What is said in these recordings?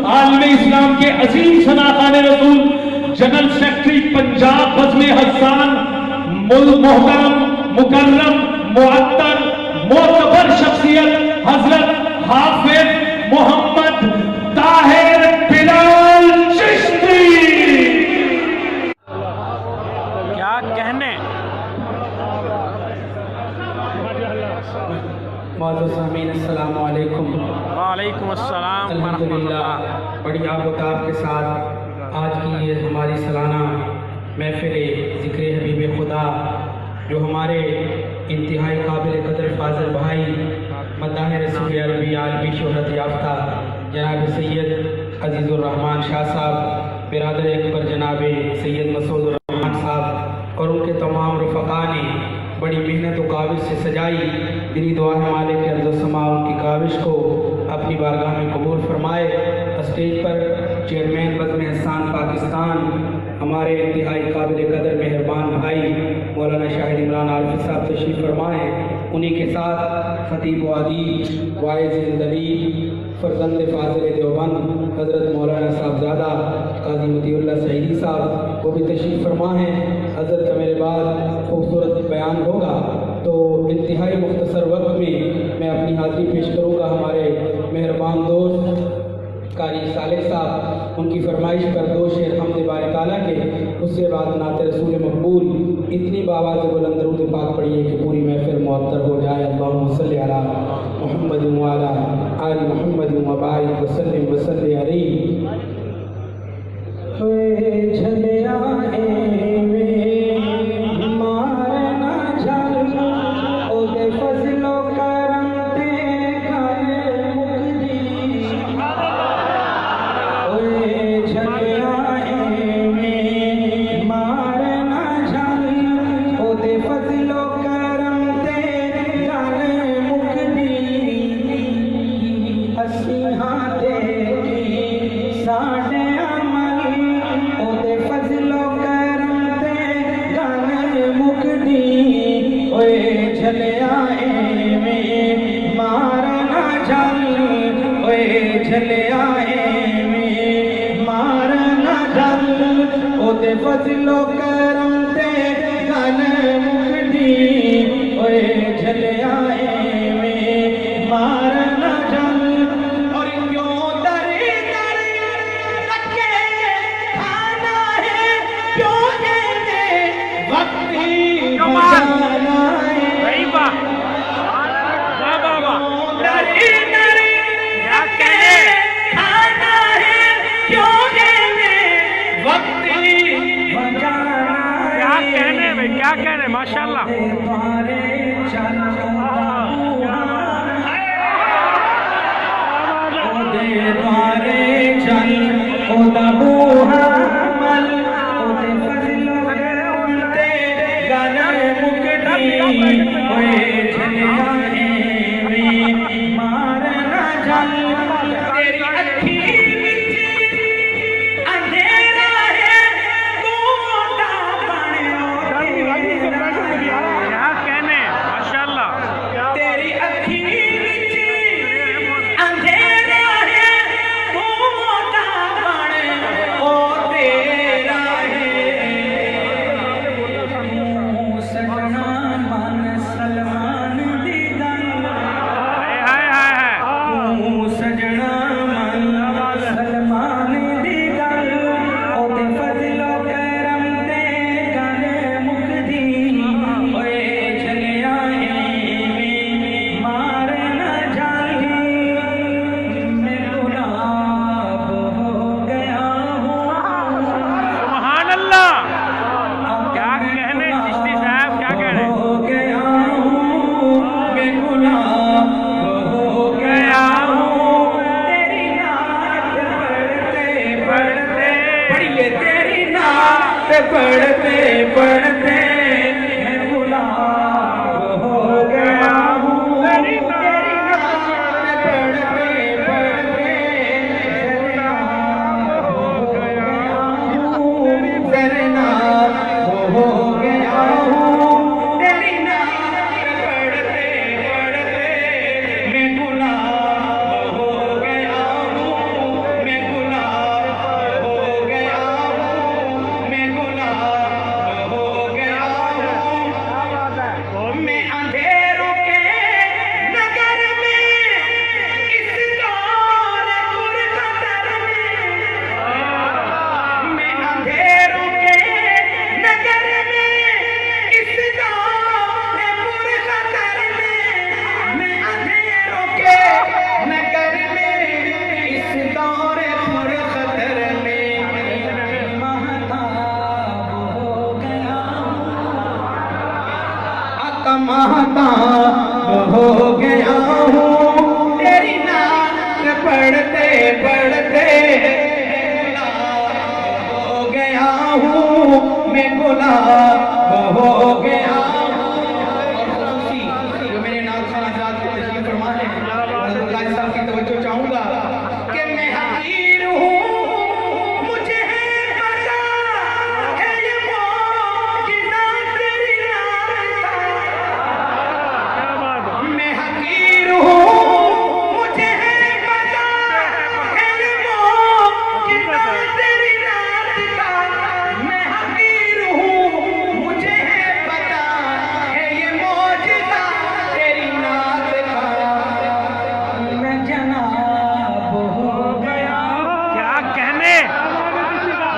आलम इस्लाम के अजीम शनाखान रसूल general secretary Punjab बज़्म हसन मोहतरम मुकर्रम मुअत्तर मोतबर शख्सियत हजरत हाफिज मोहम्मद ताहिर बिलाल चिश्ती। क्या कहने। अस्सलाम वालेकुम। वालेकुम अस्सलाम। अल्हम्दुलिल्लाह बड़ी आबोताब के साथ आज की ये हमारी सालाना महफिल ज़िक्र हबीब खुदा जो हमारे इंतहाई काबिल कदर फाज़िल भाई मद्दाह रसूल अरबी आलमी शोहरत याफ्ता जनाब सैयद अजीज़ुर्रहमान शाह साहब, बिरादर अकबर जनाब सैयद मसूदुर्रहमान साहब और उनके तमाम रफ़क़ा ने बड़ी मेहनत व काविश से सजाई। मेरी दुआ है मालिक अर्ज़-ओ-समा उनकी काविश को अपनी बारगाह में कबूल फरमाए। स्टेज पर चेयरमैन बज़्म हसन पाकिस्तान हमारे इंतहाई काबिल कदर मेहरबान भाई मौलाना शाहिद इमरान आलवी साहब तशरीफ़ फरमाएँ। उन्हीं के साथ ख़तीब व अदीब वाइज़ ज़िंदगी फ़र्ज़ंद फ़ाज़िल देवबंद हज़रत मौलाना साहबज़ादा काज़ी मतीउल्लाह सईदी साहब वो भी तशरीफ़ फरमा हैं। हज़रत का मेरे बाद खूबसूरत बयान होगा तो इंतहाई मुख्तसर वक्त में मैं अपनी हाज़िरी पेश करूँगा। हमारे मेहरबान दोस्त कारी सालेह साहब उनकी फरमाइश पर दो शेर हम्द बारी ताला के, उसके बाद नात रसूल मकबूल इतनी बावाज़ बुलंद दरूद पाक पढ़िए कि पूरी महफिल मुअत्तर हो जाए। अल्लाहुम्मा सल्लि अला मुहम्मद व अला आलि मुहम्मद व बारिक व सल्लिम व सल्लि अलैहि। फजलो करम ते गन मुकदी ओए झलिया में मार न जल। और क्यों दर दर रखे खाना है, क्यों देने वक्त ही बचाना है। सही बात। वाह वाह वाह। दर दर रखे खाना है, क्यों देने वक्त क्या कहने भाई, क्या कहने। माशाल्लाह। पढ़ते पढ़ते गुलाब हो गया हूँ, तेरी नात पढ़ते पढ़ते गुलाब हो गया हूँ, तेरी नात हो गया हूँ, तेरी नात पढ़ते पढ़ते मैं गुलाब हो गया हूँ, मैं महताब हो गया हूँ तेरी नात पढ़ते पढ़ते हो गया हूँ मैं गुलाब हो गया हूँ। जो मेरे नाथ खान आजाद को तशरीफ फरमा है गाजी साहब की तवज्जो चाहूंगा कि मैं हकीर हूँ मुझे पता है ये मौजिज़ा तेरी रात का। मैं हकीर हूँ मुझे पता है ये मौजिज़ा तेरी रात का। मैं हकीर हूँ मुझे पता है ये मौजिज़ा तेरी नात का। मैं जनाब हो गया क्या कहने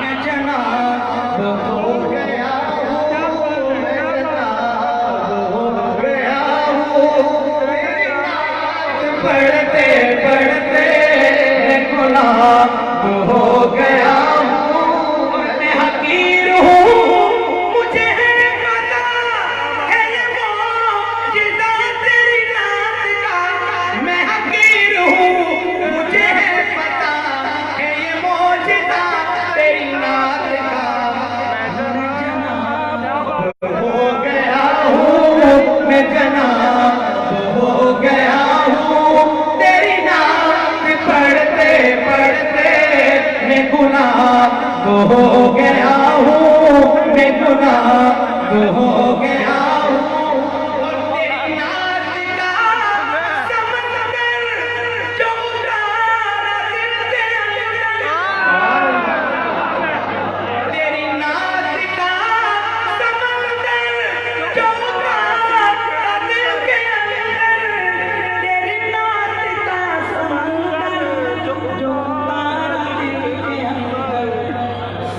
मैं जनाब हो गया हूँ मैं जनाब हो गया हूँ तेरी नात पढ़ते पढ़ते मैं गुलाब हो गया हूँ। मैं हकीर हूँ मुझे पता है ये मौजिज़ा तेरी नात का। मैं हकीर हूँ मुझे पता है ये मौजिज़ा तेरी नात का। हो गया हूँ मैं जनाब हो गया हूँ तेरी नात पढ़ते पढ़ते मैं गुलाब हो गया हूँ मैं गुलाब हो गया हूँ। और तेरी नात का समंदर जो उतारा दिल के अंदर। तेरी नात का समंदर जो उतारा दिल के अंदर। तेरी नात का समंदर जो उतारा दिल के अंदर।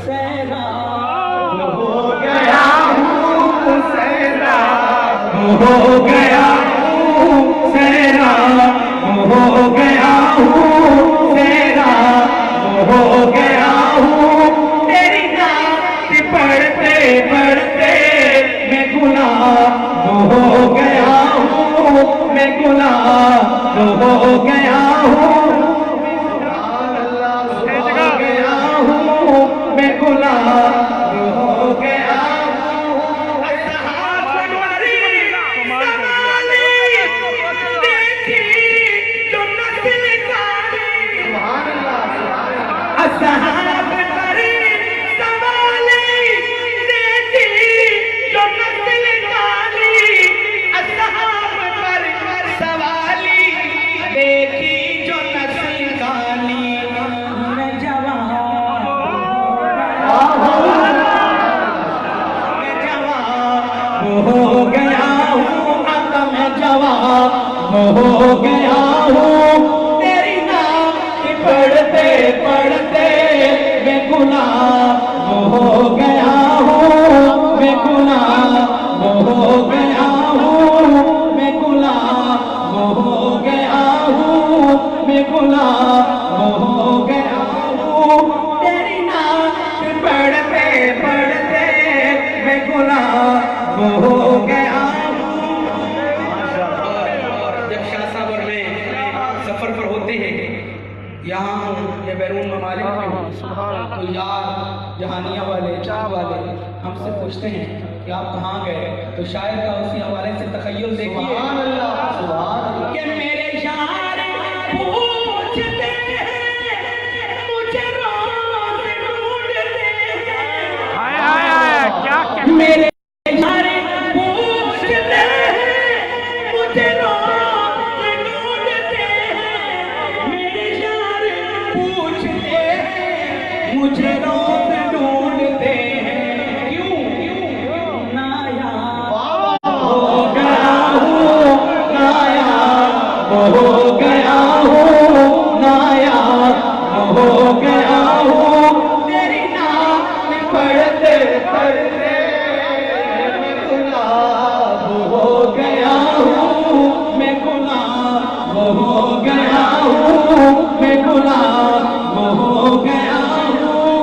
सैराब हो गया हूँ सैराब हो गया हूँ सैराब हो गया हूँ सैराब हो गया हूँ तेरी नात पढ़ते पढ़ते मैं गुलाब हो गया हूँ मैं गुलाब हो गया हूँ। हो गया हूँ मैं गुलाब हो गया हूँ। असहाब बड़ी संभाली देखी जो नस्ल काली। असहाब बड़ी संभाली देखी जो नस्ल काली। असहाब पर सवाली देखी जो नस्ल काली। मैं जवान हो गया हूँ आता मैं जवान हो गया हूँ तेरी नात पढ़ते पढ़ते मैं गुलाब हो गया हूँ मैं गुलाब हो गया हूँ मैं गुलाब हो गया हूँ मैं गुलाब हो गया हूँ तेरी नात पढ़ते पढ़ते मैं गुलाब हो गया हूँ। जब शाह साहब और मैं सफर पर होते हैं यहाँ हूँ या बैरून ममालिक में हूँ तो यार जहानिया वाले चाह वाले हमसे पूछते हैं कि आप कहाँ गए तो शायर का उसी हवाले से तखय्युल देखिए कि मेरे यार पूछते हैं मुझे रोज ढूंढते हैं। हाय हाय हाय क्या कहने मेरे यार पूछते हैं मुझे रोज ढूंढते हैं। मेरे यार पूछते हैं मुझे रोज ढूंढते हैं। क्यों नायाब हो गया हूँ नायाब हो गया हूँ नायाब हो गया हूँ तेरी नात पढ़ते पढ़ते मैं गुलाब हो गया हूँ मैं गुलाब हो गया हूँ मैं गुलाब हो गया हूँ।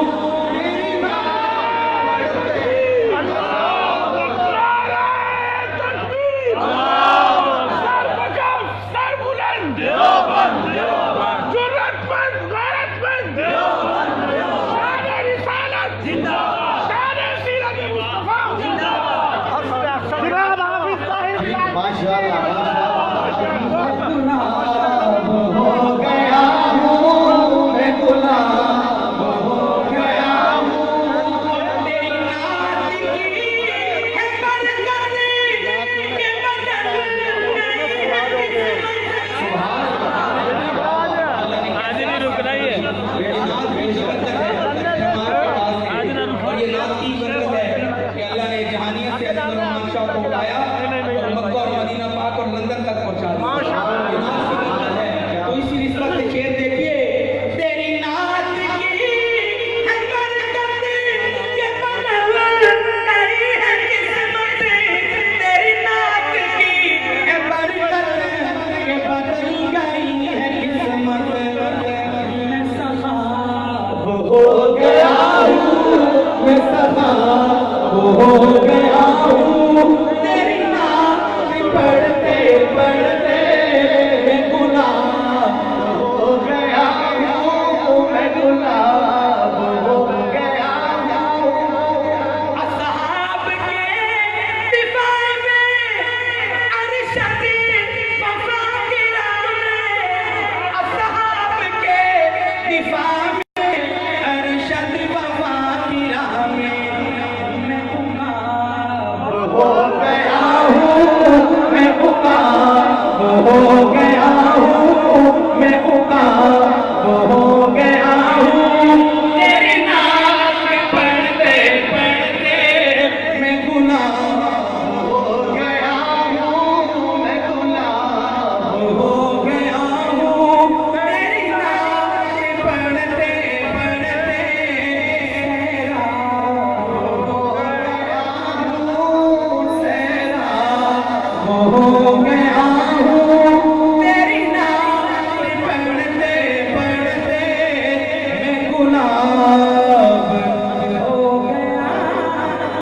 हो गया हूँ मैं सदा, वो हो